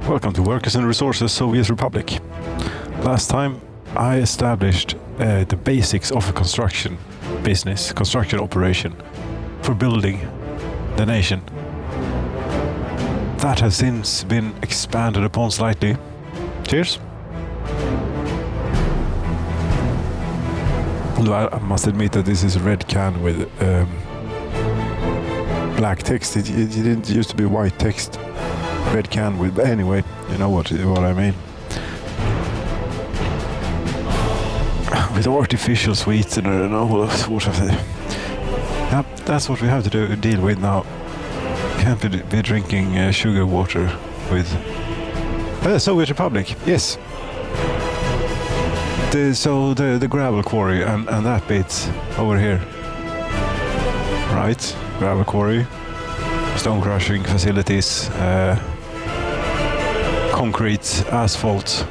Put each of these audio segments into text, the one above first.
Welcome to Workers and Resources Soviet Republic. Last time I established the basics of a construction business, construction operation for building the nation. That has since been expanded upon slightly. Cheers. Well, I must admit that this is a red can with black text. It didn't used to be white text. Red can with, but anyway, you know what I mean. With artificial sweetener and all sort of thing. Yep, that's what we have to deal with now. Can't be drinking sugar water with Soviet Republic. Yes. The gravel quarry and that bit over here. Right, gravel quarry, stone crushing facilities, concrete, asphalt,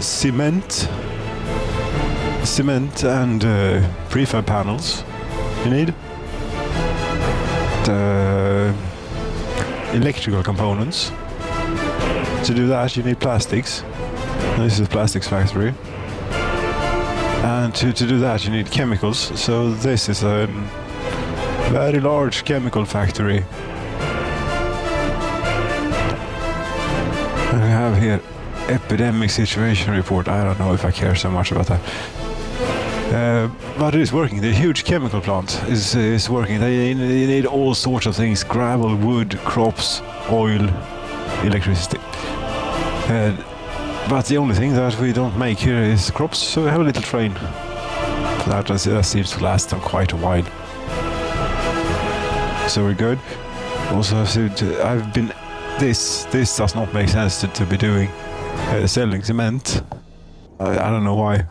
cement and prefab panels you need. The electrical components. To do that you need plastics. This is a plastics factory. And to do that you need chemicals. So this is a very large chemical factory. And we have here epidemic situation report. I don't know if I care so much about that. But it is working. The huge chemical plant is working. They need all sorts of things: gravel, wood, crops, oil, electricity. But the only thing that we don't make here is crops, so we have a little train. That seems to last them quite a while. So we're good. Also, this does not make sense to be doing selling cement. I don't know why.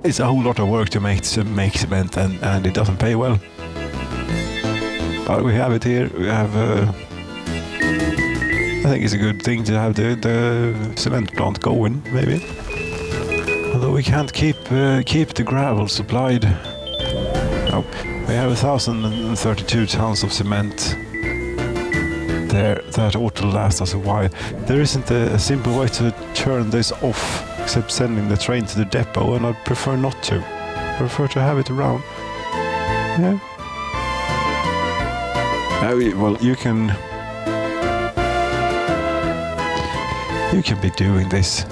It's a whole lot of work to make cement, and it doesn't pay well. But we have it here. We have. I think it's a good thing to have the cement plant going, maybe. Although we can't keep the gravel supplied. No, we have 1,032 tons of cement there. That ought to last us a while. There isn't a simple way to turn this off except sending the train to the depot, and I prefer not to. I prefer to have it around. Yeah. Well, you can be doing this.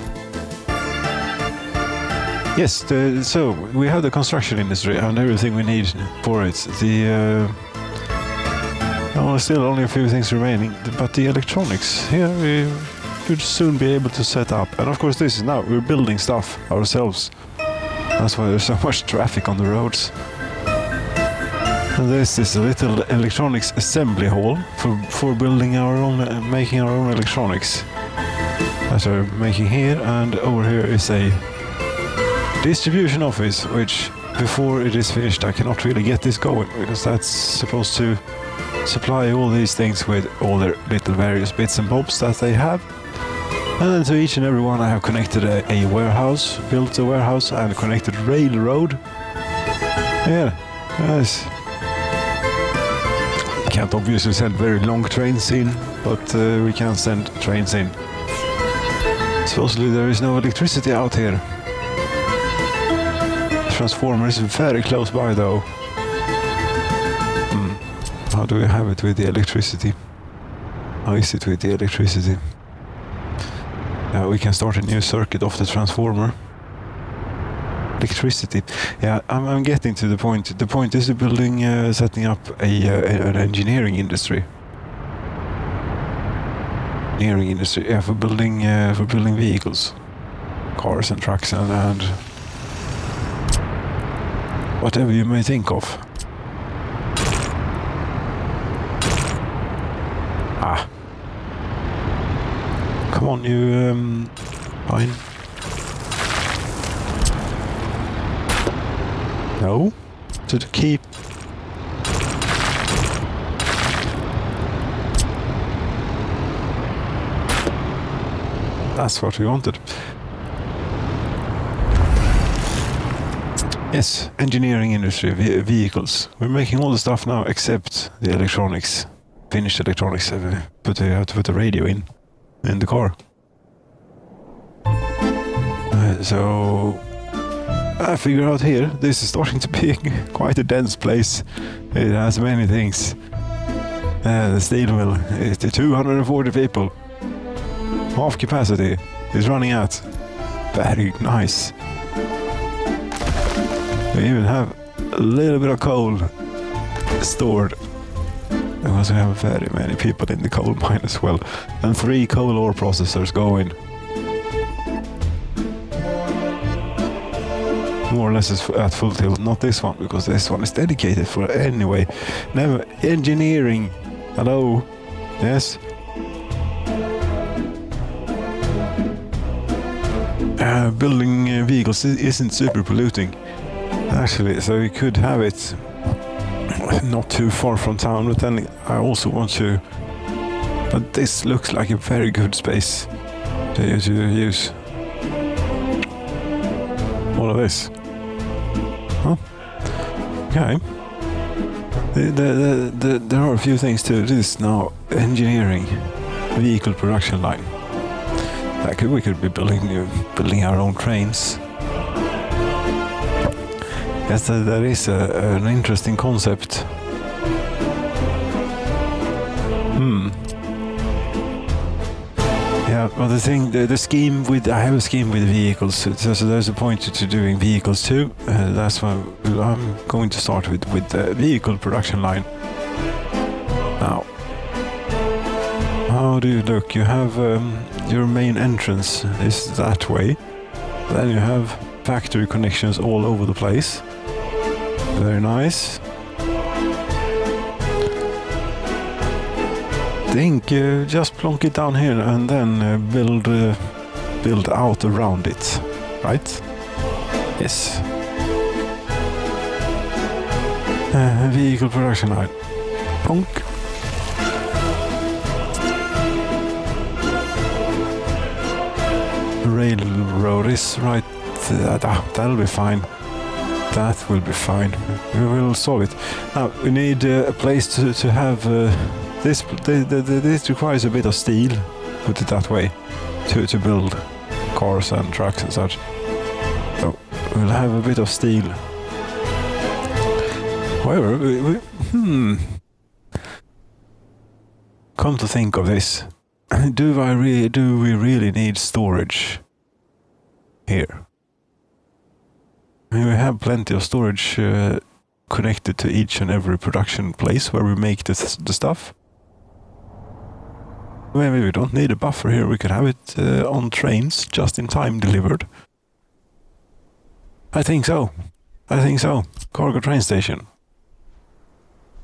Yes, so we have the construction industry and everything we need for it. Still only a few things remaining, but the electronics here we should soon be able to set up. And of course this is now, we're building stuff ourselves. That's why there's so much traffic on the roads. And this is a little electronics assembly hall for building our own, making our own electronics. That we're making here, and over here is a distribution office, which before it is finished I cannot really get this going, because that's supposed to supply all these things with all their little various bits and bobs that they have. And then to each and every one I have connected a warehouse, built a warehouse and connected railroad. Yeah, nice. Can't obviously send very long trains in, but we can send trains in. Supposedly there is no electricity out here. The transformer is very close by though. How do we have it with the electricity? How is it with the electricity? We can start a new circuit off the transformer. Electricity. Yeah, I'm getting to the point. The point is building, setting up an engineering industry. Yeah, for building vehicles, cars and trucks and whatever you may think of. Come on, you fine. No, to keep. That's what we wanted. Yes, engineering industry, vehicles. We're making all the stuff now except the electronics. finished electronics. You have to put the radio in the car. So I figure out here, this is starting to be quite a dense place. It has many things. The steel mill is 240 people. Half capacity is running out. Very nice. We even have a little bit of coal stored. Because we have very many people in the coal mine as well. And 3 coal ore processors going. More or less at full tilt. Not this one, because this one is dedicated for anyway. Never engineering. Hello. Yes. Building vehicles isn't super polluting. Actually, so we could have it not too far from town, but then I also want to... But this looks like a very good space to use. All of this. Huh? Okay. There are a few things to this now. Engineering, vehicle production line. We could be building our own trains. Yes, that is an interesting concept. Yeah, well, the scheme with I have a scheme with vehicles, so there's a point to doing vehicles too. That's why I'm going to start with the vehicle production line. Now, how do you look? You have your main entrance is that way. Then you have factory connections all over the place. Very nice. Think just plonk it down here and then build out around it, right? Yes. Vehicle production line. Plonk. Railroad is right. That'll be fine. That will be fine. We will solve it. Now we need a place to have. This requires a bit of steel, put it that way, to build cars and trucks and such. So we'll have a bit of steel. However, come to think of this, do we really need storage here? I mean, we have plenty of storage connected to each and every production place where we make the stuff. Maybe we don't need a buffer here, we could have it on trains, just in time delivered. I think so. Cargo train station.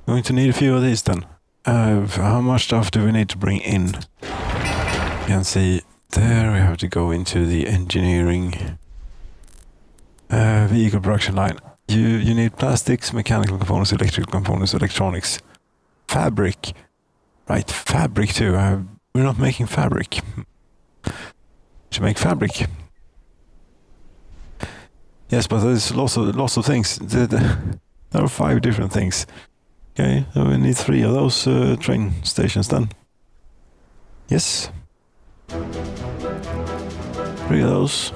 Going to need a few of these then. How much stuff do we need to bring in? You can see there we have to go into the engineering vehicle production line. You need plastics, mechanical components, electrical components, electronics, fabric. Right, fabric too. We're not making fabric. To make fabric. Yes, but there's lots of things. There are 5 different things. Okay, so we need 3 of those train stations then. Yes. 3 of those.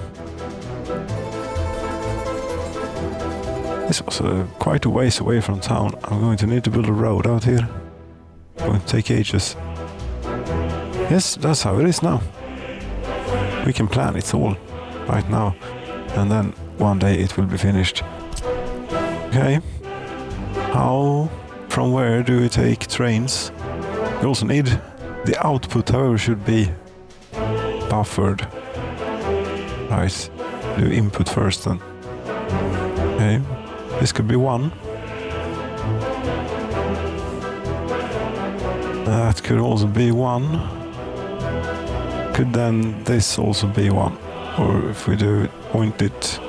This was quite a ways away from town. I'm going to need to build a road out here. Going to take ages. Yes, that's how it is now. We can plan it all right now, and then one day it will be finished. Okay. From where do we take trains? We also need the output, however, should be buffered. Right. Do input first then. Okay. This could be 1. That could also be 1. Could then this also be 1? Or if we do it, point it.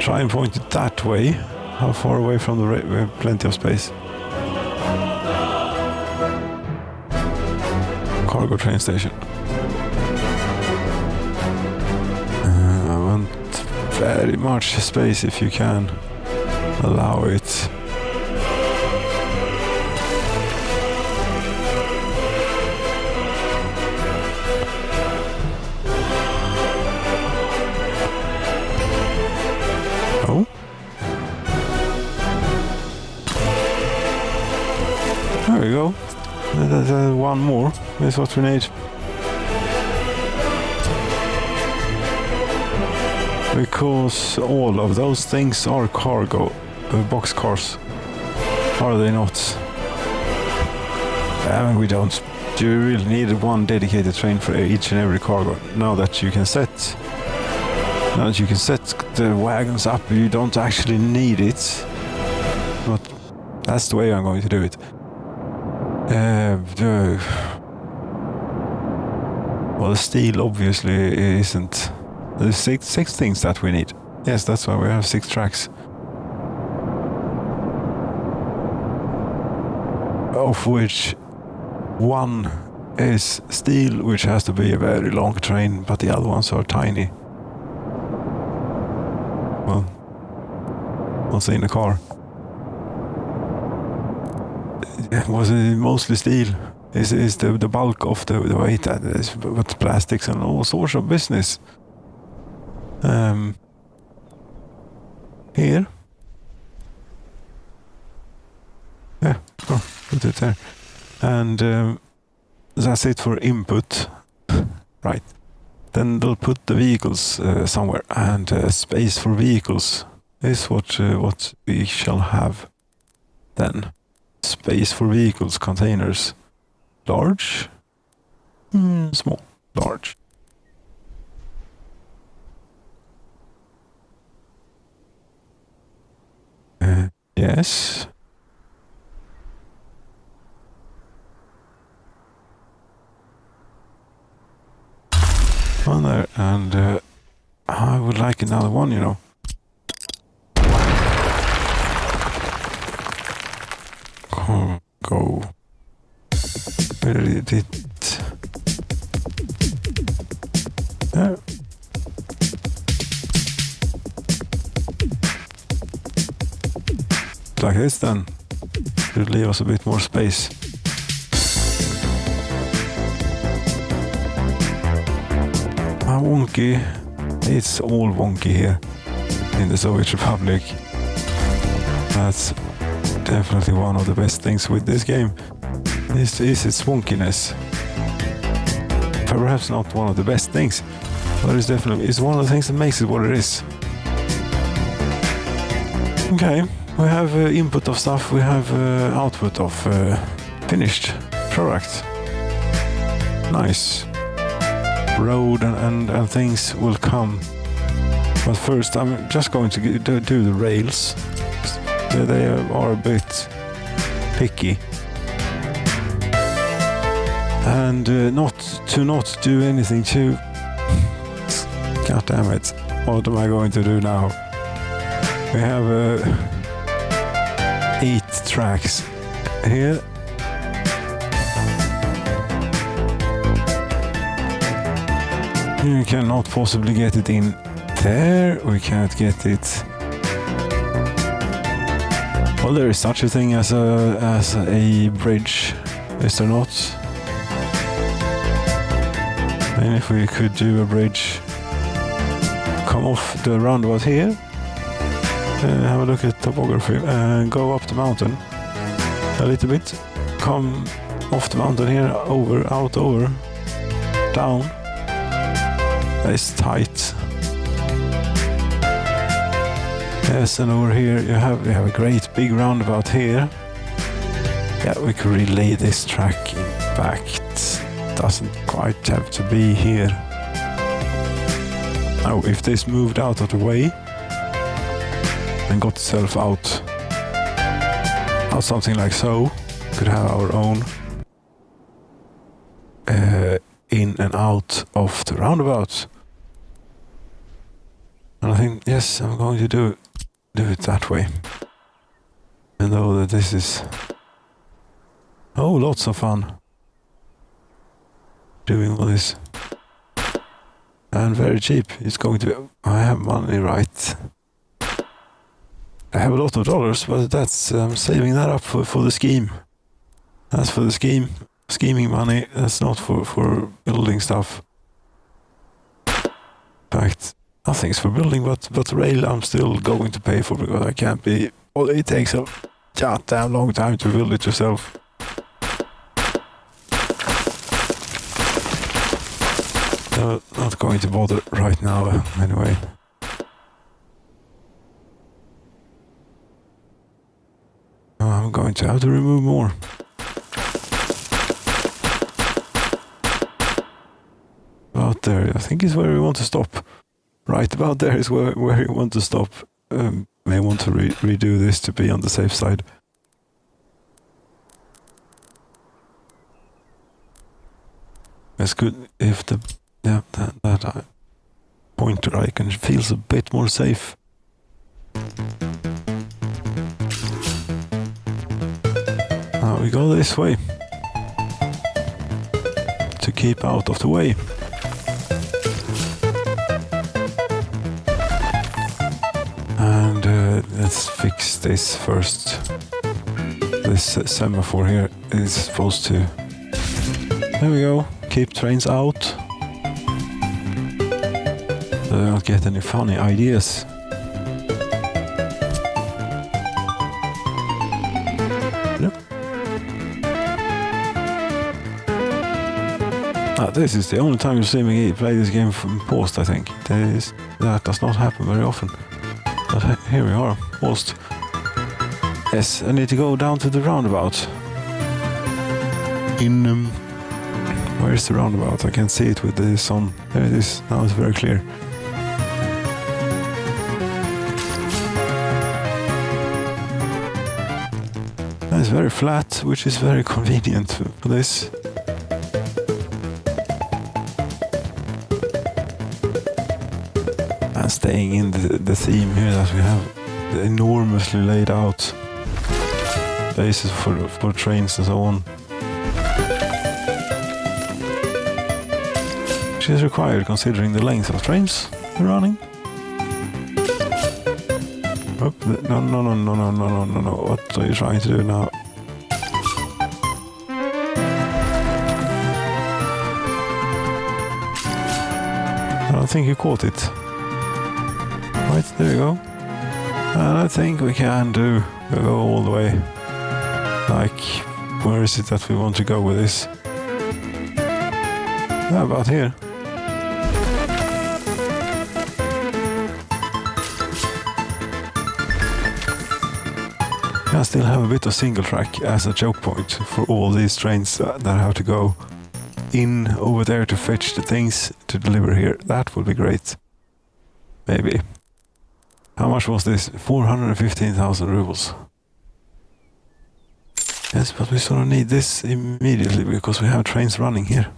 Try and point it that way. How far away from the we have plenty of space. Cargo train station. I want very much space if you can allow it. one more is what we need. Because all of those things are cargo, box cars. Are they not? We don't. Do you really need one dedicated train for each and every cargo? Now that you can set the wagons up, you don't actually need it. But that's the way I'm going to do it. Well, the steel obviously isn't. There's six things that we need. Yes, that's why we have 6 tracks. Of which one is steel, which has to be a very long train, but the other ones are tiny. Well, what's in the car? Was it mostly steel? Is the bulk of the weight that is, but plastics and all sorts of business. Here. Yeah, put it there. And that's it for input. Right. Then they'll put the vehicles somewhere, and space for vehicles is what we shall have. Then space for vehicles, containers, large, small, large. Yes. On there, and I would like another one, you know. Go. Where did it? There. Like this then. Should leave us a bit more space. Wonky. It's all wonky here in the Soviet Republic. That's definitely one of the best things with this game. Is its wonkiness. Perhaps not one of the best things, but it's one of the things that makes it what it is. Okay, we have input of stuff, we have output of finished product. Nice. Road and things will come, but first I'm just going to do the rails. They are a bit picky, and not do anything too. God damn it! What am I going to do now? We have 8 tracks here. You cannot possibly get it in there. We can't get it. Well, there is such a thing as a bridge, is there not? And if we could do a bridge, come off the roundabout here, have a look at topography, and go up the mountain a little bit, come off the mountain here, over, down. That is tight. Yes, and over here we have a great big roundabout here. Yeah, we could relay this track. In fact, doesn't quite have to be here. Now, if this moved out of the way and got itself out something like so, could have our own in and out of the roundabout. And I think, yes, I'm going to do it that way. And know that this is lots of fun doing all this. And very cheap. It's going to be, I have money, right? I have a lot of dollars, but that's saving that up for the scheme. That's for the scheming money. That's not for building stuff. In fact, nothing's for building, but rail I'm still going to pay for, because I can't be. Well, it takes a goddamn long time to build it yourself. Not going to bother right now, anyway. I'm going to have to remove more. About there, I think is where we want to stop. Right about there is where you want to stop. May want to redo this to be on the safe side. It's good if the that pointer icon feels a bit more safe. Now we go this way to keep out of the way. And let's fix this first. This semaphore here is supposed to... There we go. Keep trains out. So I don't get any funny ideas. Yep. This is the only time you see me play this game from paused, I think. That does not happen very often. But here we are, paused. Yes, I need to go down to the roundabout. Where is the roundabout? I can't see it with the sun. There it is. Now it's very clear. And it's very flat, which is very convenient for this. And staying in the theme here that we have the enormously laid out spaces for trains and so on. Which is required considering the length of trains we're running. Oh, no. What are you trying to do now? I don't think you caught it. Right, there you go. And I think we can go all the way. Like, where is it that we want to go with this? How about here? I still have a bit of single track as a choke point for all these trains that have to go in over there to fetch the things to deliver here. That would be great. Maybe. How much was this? 415,000 rubles. Yes, but we sort of need this immediately because we have trains running here.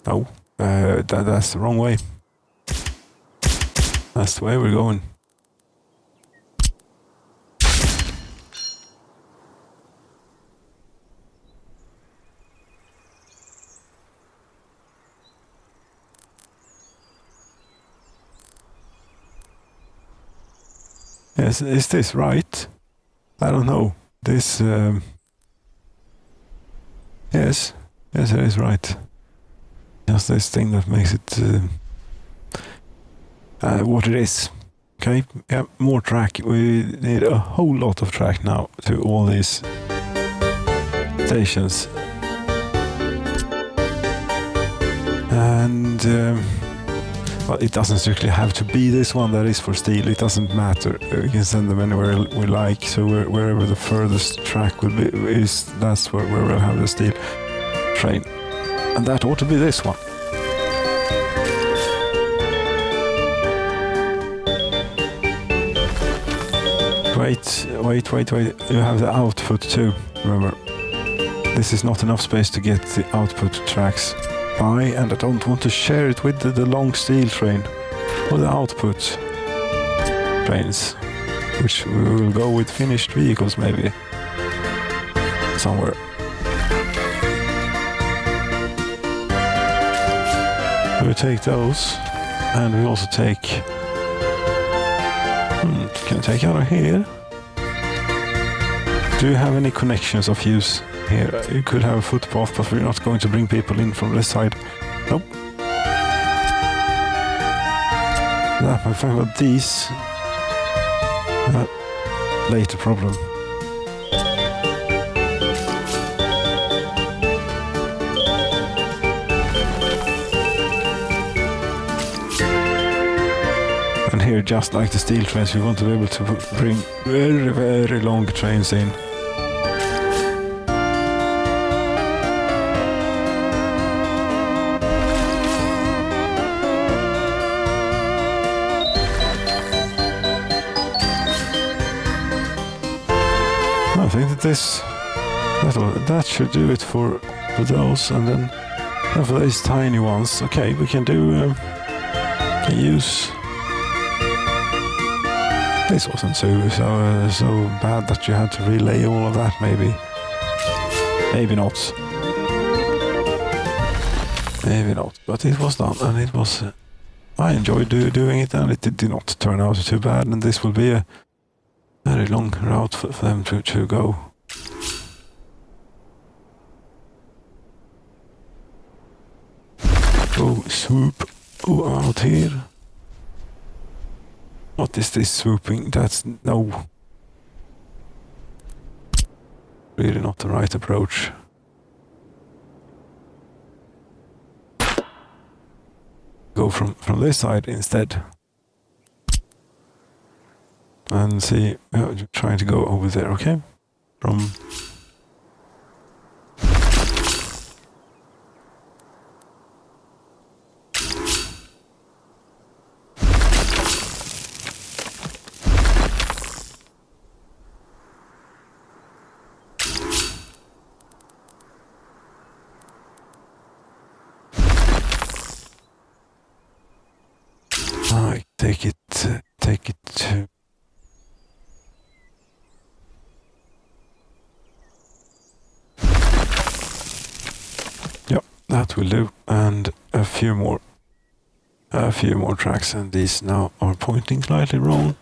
No, that's the wrong way. That's the way we're going. Yes, is this right? I don't know. This, yes, it is right. Just this thing that makes it what it is. Okay, yeah, more track. We need a whole lot of track now to all these stations. And well, it doesn't strictly have to be this one that is for steel. It doesn't matter. We can send them anywhere we like. So wherever the furthest track will be, that's where we'll have the steel train. And that ought to be this one. Wait. You have the output too, remember. This is not enough space to get the output tracks by, and I don't want to share it with the long steel train or the output trains, which we will go with finished vehicles maybe somewhere. We take those, and we also take... can I take out of here? Do you have any connections of use here? You could have a footpath, but we're not going to bring people in from this side. Nope. That might find out these. Later problem. here, just like the steel trains, we want to be able to bring very, very long trains in. I think that that should do it for those, and then for these tiny ones. Okay, we can do can use. This wasn't so bad that you had to relay all of that. Maybe not. Maybe not. But it was done, and it was. I enjoyed doing it, and it did not turn out too bad. And this will be a very long route for them to go. Oh, swoop. Oh, out here. What is this swooping? That's no. Really not the right approach. Go from this side instead. And see, trying to go over there, okay? From... I take it to... Yep, that will do, and a few more tracks, and these now are pointing slightly wrong.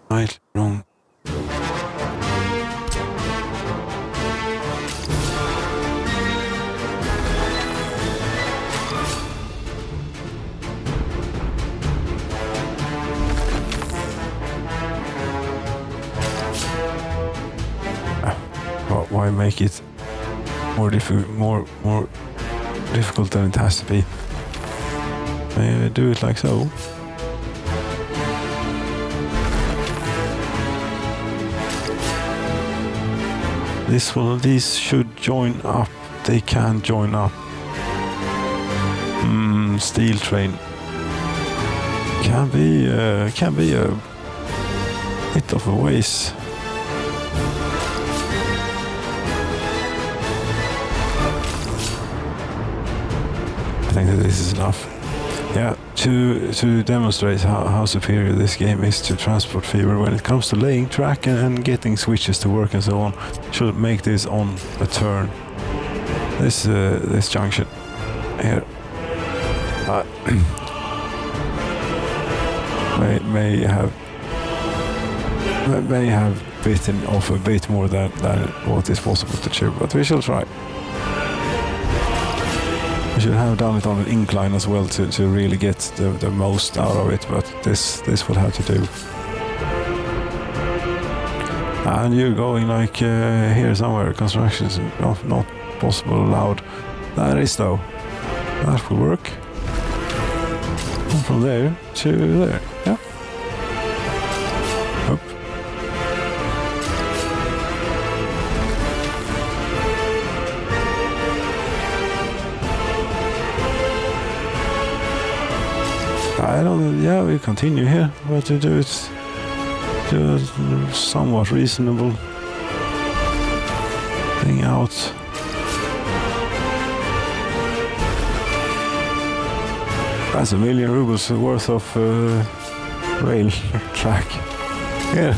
Slightly wrong. Why make it more difficult than it has to be? Do it like so. These should join up. They can join up. Steel train can be a bit of a waste. I think that this is enough. Yeah, to demonstrate how superior this game is to Transport Fever when it comes to laying track and getting switches to work and so on, should make this on a turn. This junction here may have bitten off a bit more than what is possible to chew, but we shall try. I should have done it on an incline as well to really get the most out of it, but this will have to do. And you're going like here somewhere, construction is not possible allowed. That is though. That will work. And from there to there, yeah. Up. I don't. Yeah, we continue here, but to do it to a somewhat reasonable thing out. That's $1 million rubles worth of rail track. Yeah.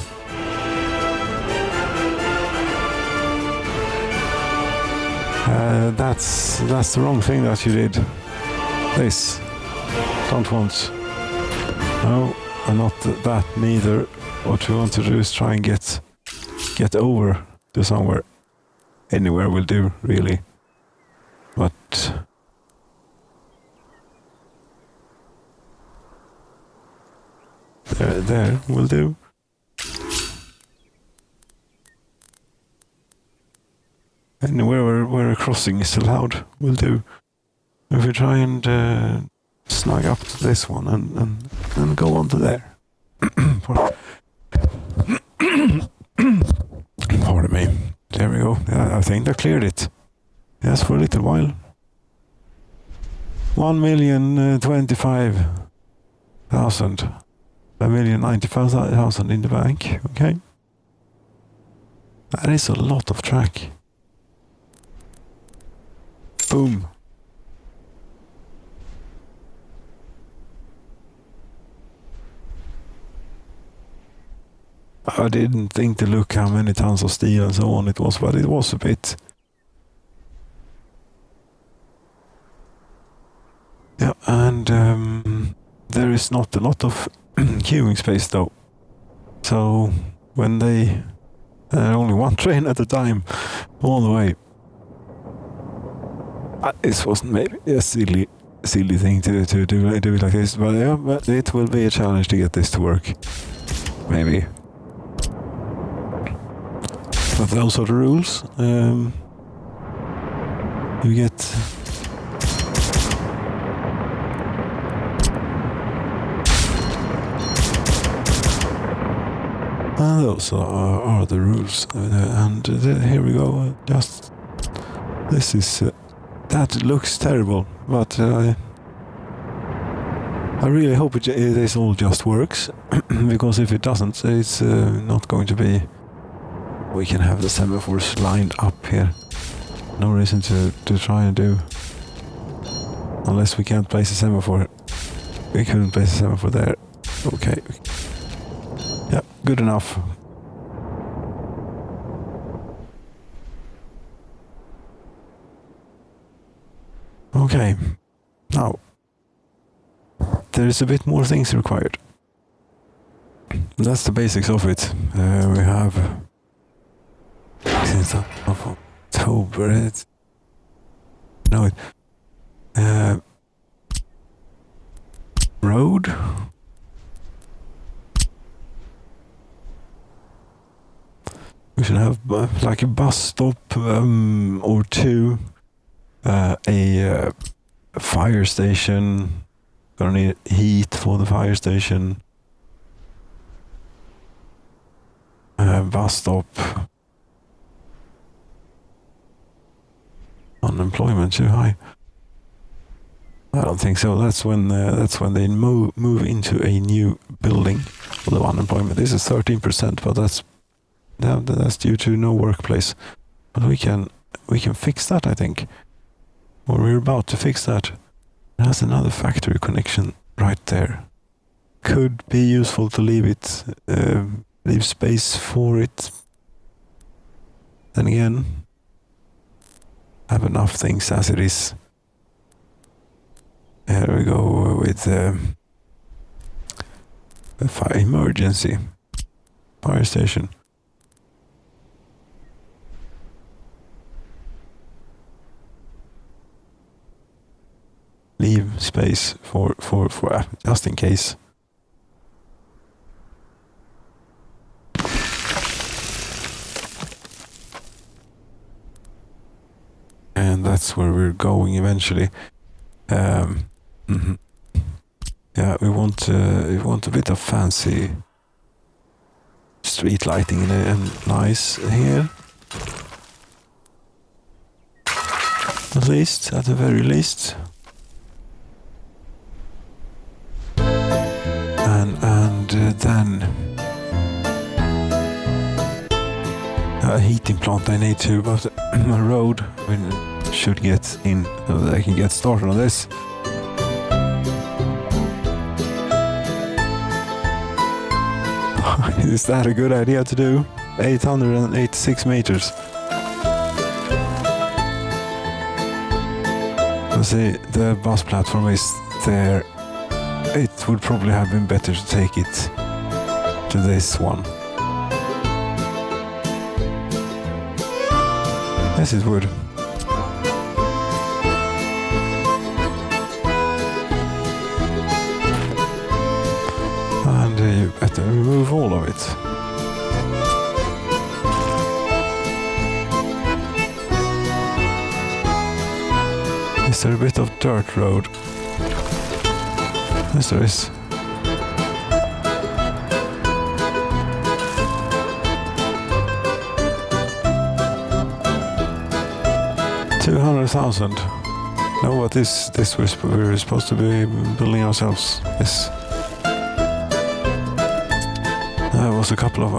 That's the wrong thing that you did. This. Don't want. No, and not that neither. What we want to do is try and get over to somewhere. Anywhere will do, really. But there will do. Anywhere where a crossing is allowed will do. If we try and snug up to this one and go on to there. Pardon me. There we go. Yeah, I think I cleared it. Yes, for a little while. 1,025,000. 1,095,000 in the bank. Okay. That is a lot of track. Boom. I didn't think to look how many tons of steel and so on it was, but it was a bit. Yeah, and there is not a lot of queuing space though. So when they only one train at a time all the way. This wasn't maybe a silly thing to do it like this, but yeah, but it will be a challenge to get this to work. Maybe. But those are the rules. You get those are the rules, and here we go. Just this is that looks terrible, but I really hope this all just works, because if it doesn't, it's not going to be. We can have the semaphores lined up here. No reason to try and do, unless we can't place a semaphore. We couldn't place a semaphore there. Okay. Yeah, good enough. Okay. Now, there is a bit more things required. That's the basics of it. We have since of October. Road. We should have like a bus stop or two, a fire station. Gonna need heat for the fire station. Bus stop. Unemployment too high. I don't think so. That's when they move into a new building. Although unemployment is 13%, but that's due to no workplace. But we can fix that, I think. Or we're about to fix that. It has another factory connection right there. Could be useful to leave it, leave space for it. Then again, have enough things as it is. Here we go with the emergency fire station. Leave space for just in case. And that's where we're going eventually. Yeah, we want a bit of fancy street lighting and nice here. At the very least. And then a heating plant I need to, but a road should get in so that I can get started on this. Is that a good idea to do? 886 meters. Let's see, the bus platform is there. It would probably have been better to take it to this one. Yes, it would. And you better remove all of it. Is there a bit of dirt road? Yes, there is. $200,000. No, what is this? We're supposed to be building ourselves. Yes. There was a couple of,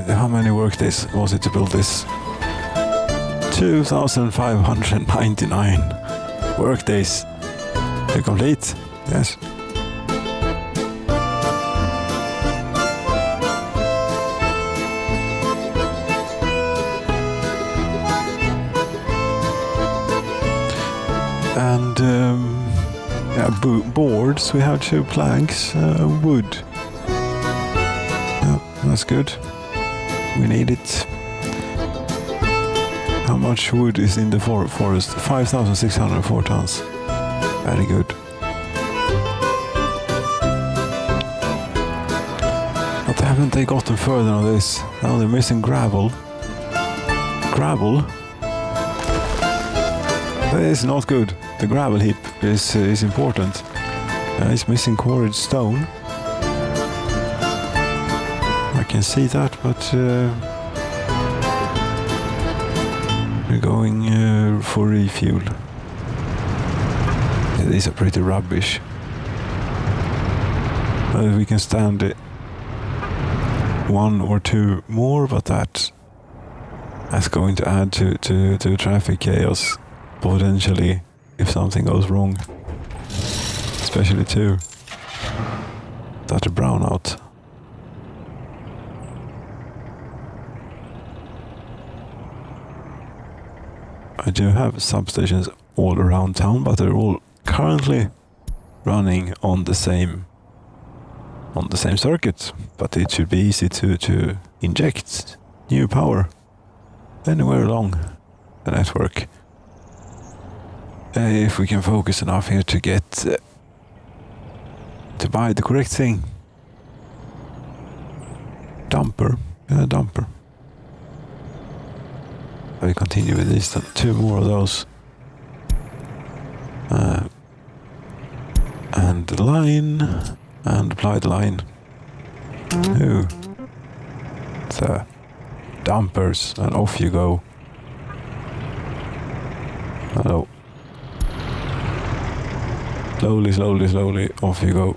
how many work days was it to build this? 2,599 work days to complete. Yes. And yeah, boards. We have 2 planks, wood. Yeah, that's good. We need it. How much wood is in the forest? 5,604 tons. Very good. But haven't they gotten further on this? Now they're missing gravel. Gravel? That is not good. The gravel heap is important. It's missing quarried stone. I can see that, but we're going for refuel. These are pretty rubbish. We can stand it 1 or 2 more, but that's going to add to traffic chaos potentially if something goes wrong. Especially 2. That's a brownout. I do have substations all around town, but they're all currently running on the same circuit. But it should be easy to inject new power anywhere along the network. If we can focus enough here to get to buy the correct thing. Dumper. Yeah, dumper. I continue with this, 2 more of those. And the line, and apply the line. Ooh. The dumpers, and off you go. Hello. Slowly, slowly, slowly, off you go.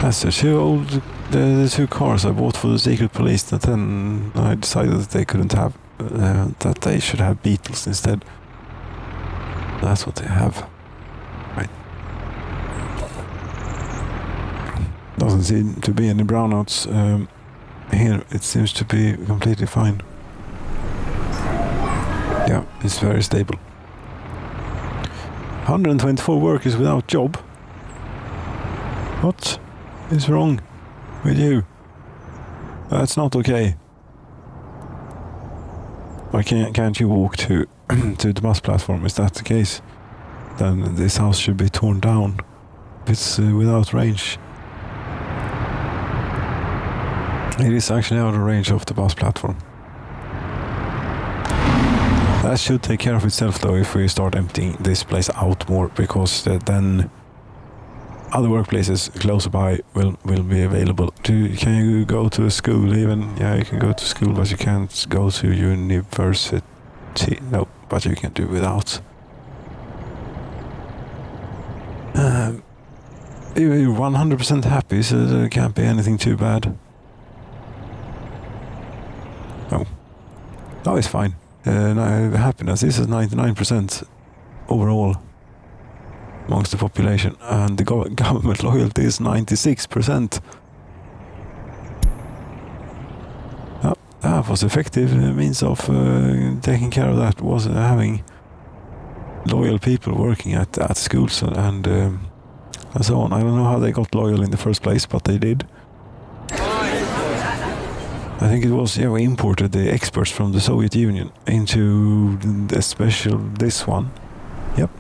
That's the 2 old, the 2 cars I bought for the secret police that then I decided that they couldn't have, that they should have Beetles instead. That's what they have. Right. Doesn't seem to be any brownouts here. It seems to be completely fine. Yeah, it's very stable. 124 workers without job. What is wrong with you? That's not okay. Why can't you walk to to the bus platform? Is that the case? Then this house should be torn down. It's without range. It is actually out of range of the bus platform. That should take care of itself though if we start emptying this place out more, because then other workplaces closer by will be available. Can you go to a school even? Yeah, you can go to school, but you can't go to university. No, but you can do without. You're 100% happy, so there can't be anything too bad. Oh, it's fine. Happiness, this is 99% overall amongst the population, and the government loyalty is 96%. That was effective means of taking care of that, was having loyal people working at schools and so on. I don't know how they got loyal in the first place, but they did. I think it was, we imported the experts from the Soviet Union into this one. Yep.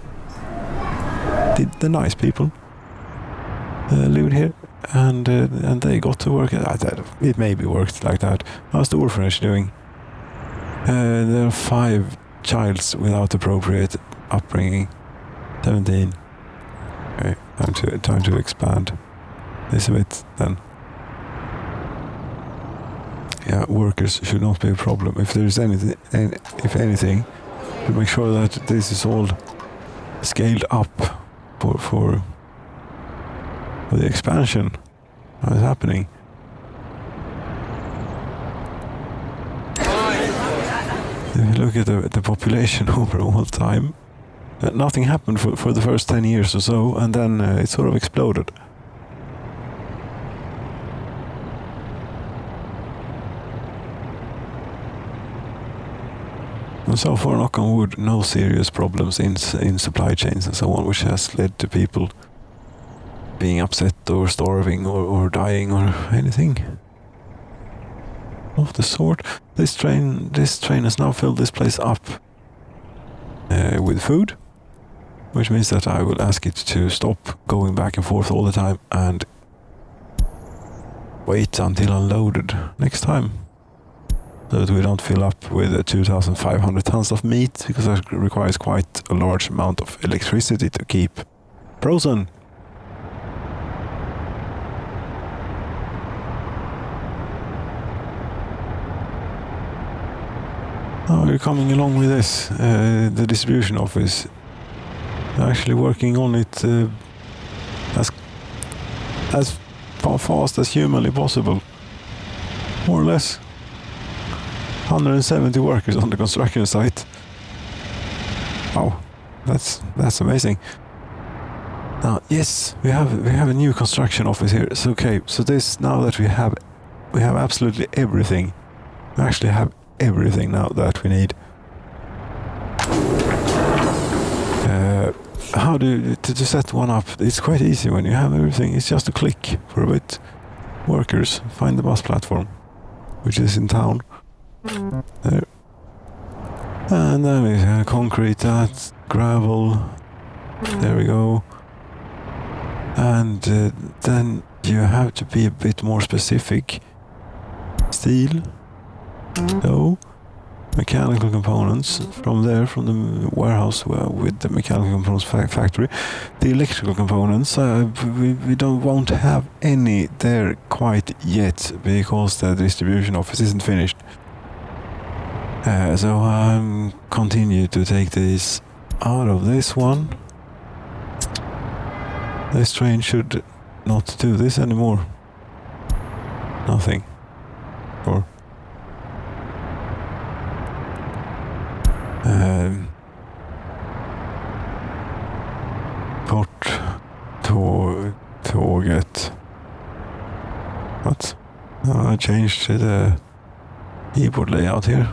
The nice people lived here. and they got to work. It maybe worked like that. How's the orphanage doing? There are 5 childs without appropriate upbringing. 17. Okay, time to expand this a bit then. Yeah, workers should not be a problem. If there's anything, to make sure that this is all scaled up for the expansion that is happening. If you look at the population over all time, nothing happened for the first 10 years or so, and then it sort of exploded. And so far, knock on wood, no serious problems in supply chains and so on, which has led to people being upset or starving or dying or anything of the sort. This train has now filled this place up with food, which means that I will ask it to stop going back and forth all the time and wait until unloaded next time, so that we don't fill up with 2,500 tons of meat, because that requires quite a large amount of electricity to keep frozen. Oh, we're coming along with this. The distribution office, they're actually working on it as fast as humanly possible, more or less. 170 workers on the construction site. Wow, that's amazing. Now, yes, we have a new construction office here. So okay, so this, now that we have absolutely everything. We actually have everything now that we need. How to set one up? It's quite easy when you have everything. It's just a click for a bit. Workers, find the bus platform, which is in town. There. And then we concrete that, gravel. There we go. And then you have to be a bit more specific. Steel. So, mechanical components from the warehouse with the mechanical components factory. The electrical components, we won't have any there quite yet, because the distribution office isn't finished. So I'm continue to take these out of this one. This train should not do this anymore. Nothing. Or tåget. What? I changed the keyboard layout here.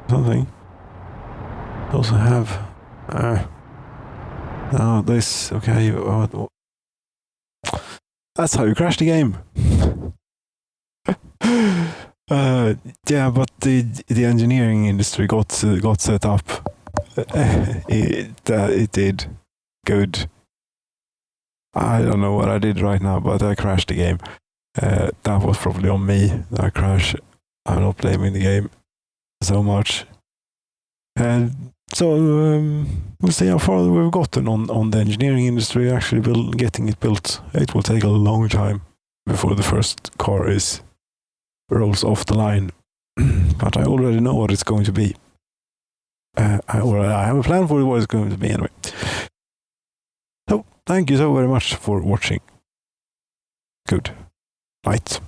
Something. Also have now this. Okay, that's how you crash the game. Yeah, but the engineering industry got set up. It did good. I don't know what I did right now, but I crashed the game. That was probably on me. That crash. I'm not blaming the game so much. And so we'll see how far we've gotten on the engineering industry actually getting it built. It will take a long time before the first car rolls off the line. But I already know what it's going to be. I have a plan for what it's going to be anyway. So, thank you so very much for watching. Good night.